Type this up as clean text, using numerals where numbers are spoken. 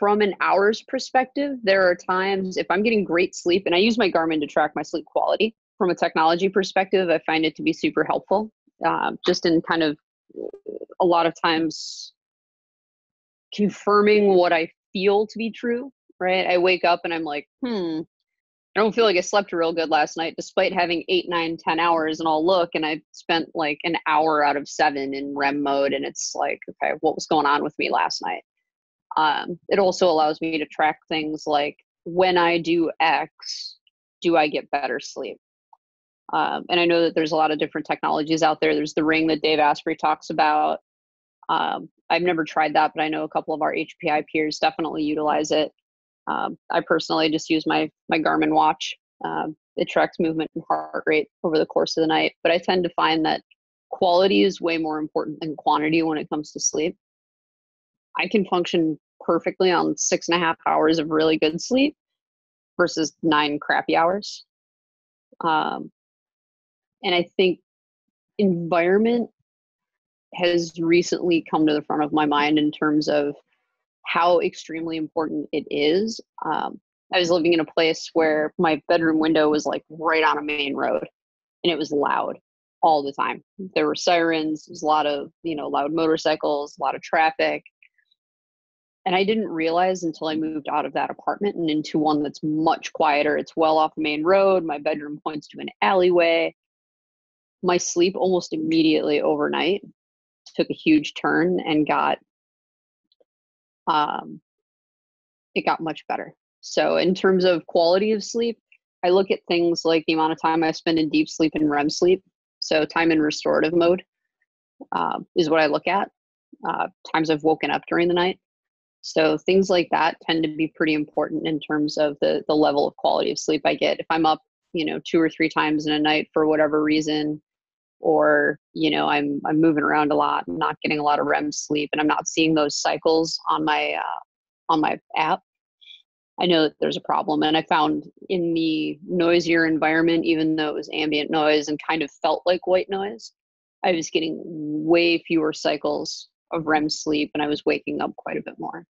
from an hours perspective, there are times if I'm getting great sleep, and I use my Garmin to track my sleep quality. From a technology perspective, I find it to be super helpful. Just in kind of a lot of times confirming what I feel to be true, right? I wake up and I'm like, I don't feel like I slept real good last night, despite having 8, 9, 10 hours. And I'll look and I spent like an hour out of 7 in REM mode. And it's like, okay, what was going on with me last night? It also allows me to track things like when I do X, do I get better sleep? And I know that there's a lot of different technologies out there. There's the ring that Dave Asprey talks about. I've never tried that, but I know a couple of our HPI peers definitely utilize it. I personally just use my Garmin watch. It tracks movement and heart rate over the course of the night, but I tend to find that quality is way more important than quantity when it comes to sleep. I can function perfectly on 6.5 hours of really good sleep versus 9 crappy hours. And I think environment has recently come to the front of my mind in terms of how extremely important it is. I was living in a place where my bedroom window was like right on a main road and it was loud all the time. There were sirens, there was a lot of, loud motorcycles, a lot of traffic. And I didn't realize until I moved out of that apartment and into one that's much quieter. It's well off the main road. My bedroom points to an alleyway. My sleep almost immediately overnight took a huge turn and it got much better. So in terms of quality of sleep, I look at things like the amount of time I spend in deep sleep and REM sleep. So time in restorative mode is what I look at. Times I've woken up during the night. So things like that tend to be pretty important in terms of the level of quality of sleep I get. If I'm up, 2 or 3 times in a night for whatever reason, or, I'm moving around a lot and not getting a lot of REM sleep and I'm not seeing those cycles on my app, I know that there's a problem. And I found in the noisier environment, even though it was ambient noise and kind of felt like white noise, I was getting way fewer cycles of REM sleep and I was waking up quite a bit more.